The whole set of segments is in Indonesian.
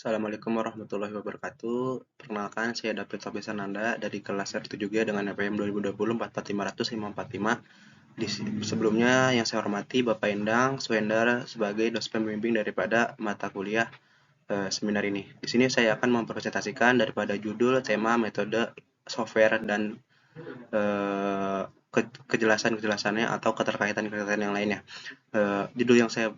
Assalamualaikum warahmatullahi wabarakatuh. Perkenalkan, saya David Tobis Ananda dari kelas R7G dengan NPM 2020 4450545. Sebelumnya yang saya hormati Bapak Endang Suhendar sebagai dosen pembimbing daripada mata kuliah seminar ini. Di sini saya akan mempresentasikan daripada judul, tema, metode, software, dan kejelasan-kejelasannya atau keterkaitan-keterkaitan yang lainnya. Judul yang saya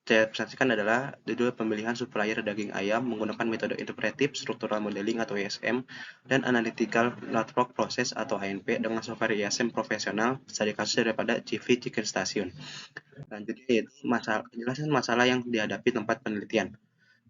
presentasikan adalah judul pemilihan supplier daging ayam menggunakan metode interpretive structural modeling atau ISM dan analytical network process atau ANP dengan software ISM profesional studi kasus daripada CV Chicken Station. Selanjutnya yaitu penjelasan masalah yang dihadapi tempat penelitian.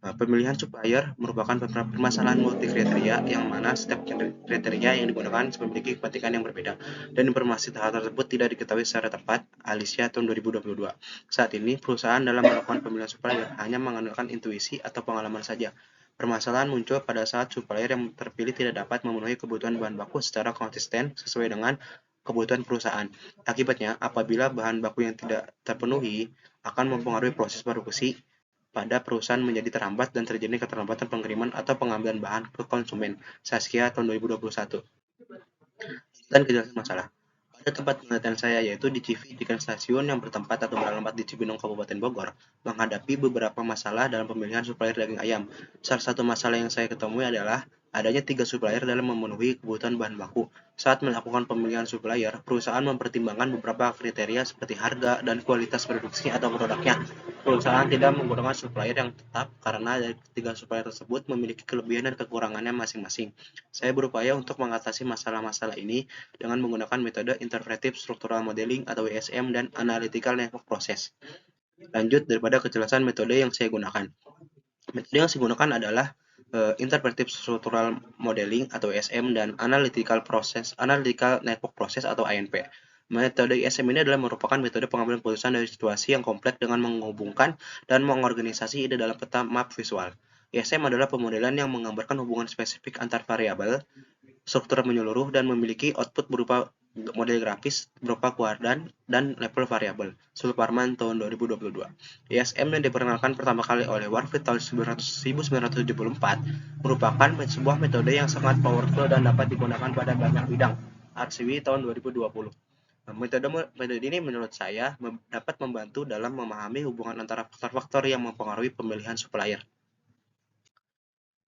Pemilihan supplier merupakan permasalahan multi kriteria yang mana setiap kriteria yang digunakan memiliki kepentingan yang berbeda dan informasi hal tersebut tidak diketahui secara tepat. Alicia tahun 2022. Saat ini perusahaan dalam melakukan pemilihan supplier hanya mengandalkan intuisi atau pengalaman saja. Permasalahan muncul pada saat supplier yang terpilih tidak dapat memenuhi kebutuhan bahan baku secara konsisten sesuai dengan kebutuhan perusahaan. Akibatnya, apabila bahan baku yang tidak terpenuhi akan mempengaruhi proses produksi pada perusahaan menjadi terhambat dan terjadi keterlambatan pengiriman atau pengambilan bahan ke konsumen. Saskia tahun 2021. Dan kejelasan masalah. Pada tempat penelitian saya yaitu di CV Chicken Stasiun yang bertempat atau beralamat di Cibinong, Kabupaten Bogor, menghadapi beberapa masalah dalam pemilihan supplier daging ayam. Salah satu masalah yang saya ketemui adalah adanya 3 supplier dalam memenuhi kebutuhan bahan baku. Saat melakukan pemilihan supplier, perusahaan mempertimbangkan beberapa kriteria seperti harga dan kualitas produksi atau produknya. Perusahaan tidak menggunakan supplier yang tetap karena dari 3 supplier tersebut memiliki kelebihan dan kekurangannya masing-masing. Saya berupaya untuk mengatasi masalah-masalah ini dengan menggunakan metode Interpretive Structural Modeling atau ISM dan Analytical Network Process. Lanjut daripada kejelasan metode yang saya gunakan. Metode yang saya gunakan adalah Interpretive Structural Modeling atau ISM dan Analytical Network Process atau ANP. Metode ISM ini adalah merupakan metode pengambilan keputusan dari situasi yang kompleks dengan menghubungkan dan mengorganisasi ide dalam peta map visual. ISM adalah pemodelan yang menggambarkan hubungan spesifik antar variabel, struktur menyeluruh, dan memiliki output berupa model grafis berupa kuadran dan level variabel. Sulparman tahun 2022. ISM yang diperkenalkan pertama kali oleh Warfield tahun 1974 merupakan sebuah metode yang sangat powerful dan dapat digunakan pada banyak bidang. Arsiwi tahun 2020. Metode ini menurut saya dapat membantu dalam memahami hubungan antara faktor-faktor yang mempengaruhi pemilihan supplier.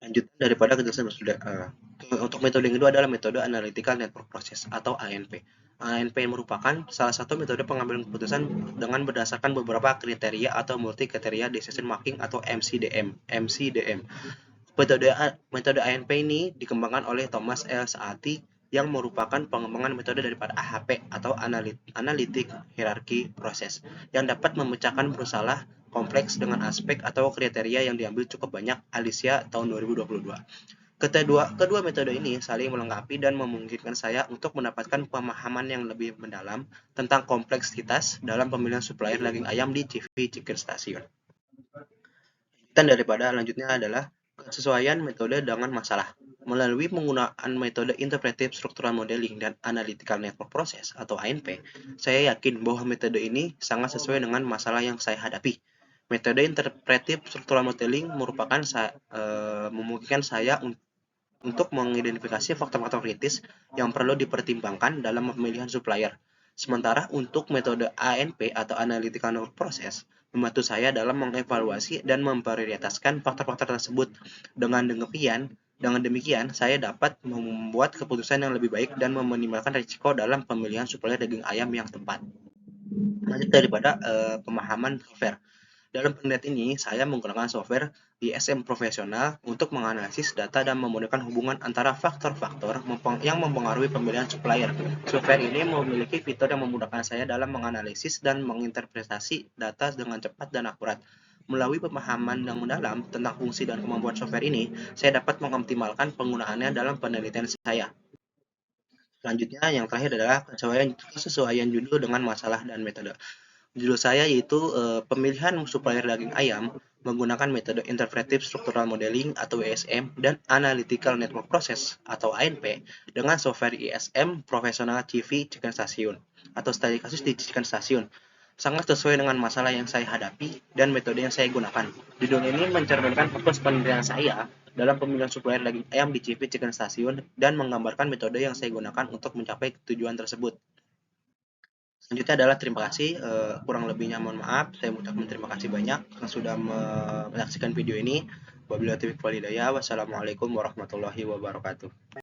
Lanjutan daripada kejelasan sudah. Untuk metode yang kedua adalah metode Analytical Network Process atau ANP. ANP merupakan salah satu metode pengambilan keputusan dengan berdasarkan beberapa kriteria atau multi kriteria decision making atau MCDM. Metode ANP ini dikembangkan oleh Thomas L. Saati yang merupakan pengembangan metode daripada AHP atau Analytic Hierarchy Process yang dapat memecahkan masalah kompleks dengan aspek atau kriteria yang diambil cukup banyak. Alicia tahun 2022. Kedua metode ini saling melengkapi dan memungkinkan saya untuk mendapatkan pemahaman yang lebih mendalam tentang kompleksitas dalam pemilihan supplier daging ayam di CV Chicken Station. Dan daripada lanjutnya adalah kesesuaian metode dengan masalah. Melalui penggunaan metode Interpretive Structural Modeling dan Analytical Network Process atau ANP, saya yakin bahwa metode ini sangat sesuai dengan masalah yang saya hadapi. Metode Interpretive Structural Modeling memungkinkan saya untuk mengidentifikasi faktor-faktor kritis yang perlu dipertimbangkan dalam pemilihan supplier. Sementara untuk metode ANP atau Analytical Network Process membantu saya dalam mengevaluasi dan memprioritaskan faktor-faktor tersebut. Dengan demikian, saya dapat membuat keputusan yang lebih baik dan meminimalkan risiko dalam pemilihan supplier daging ayam yang tepat. Lanjut daripada pemahaman software. Dalam penelitian ini, saya menggunakan software ISM profesional untuk menganalisis data dan memudahkan hubungan antara faktor-faktor yang mempengaruhi pemilihan supplier. Software ini memiliki fitur yang memudahkan saya dalam menganalisis dan menginterpretasi data dengan cepat dan akurat. Melalui pemahaman yang mendalam tentang fungsi dan kemampuan software ini, saya dapat mengoptimalkan penggunaannya dalam penelitian saya. Selanjutnya, yang terakhir adalah kesesuaian judul dengan masalah dan metode. Judul saya yaitu pemilihan supplier daging ayam menggunakan metode Interpretive Structural Modeling atau ISM dan Analytical Network Process atau ANP dengan software ISM profesional CV Chicken Station atau studi kasus di Chicken Station. sangat sesuai dengan masalah yang saya hadapi dan metode yang saya gunakan. Judul ini mencerminkan fokus penelitian saya dalam pemilihan supplier daging ayam di CV Chicken Station dan menggambarkan metode yang saya gunakan untuk mencapai tujuan tersebut. Selanjutnya adalah terima kasih, kurang lebihnya mohon maaf. Saya mengucapkan terima kasih banyak yang sudah menyaksikan video ini. Wabillahi taufiq walhidayah. Wassalamualaikum warahmatullahi wabarakatuh.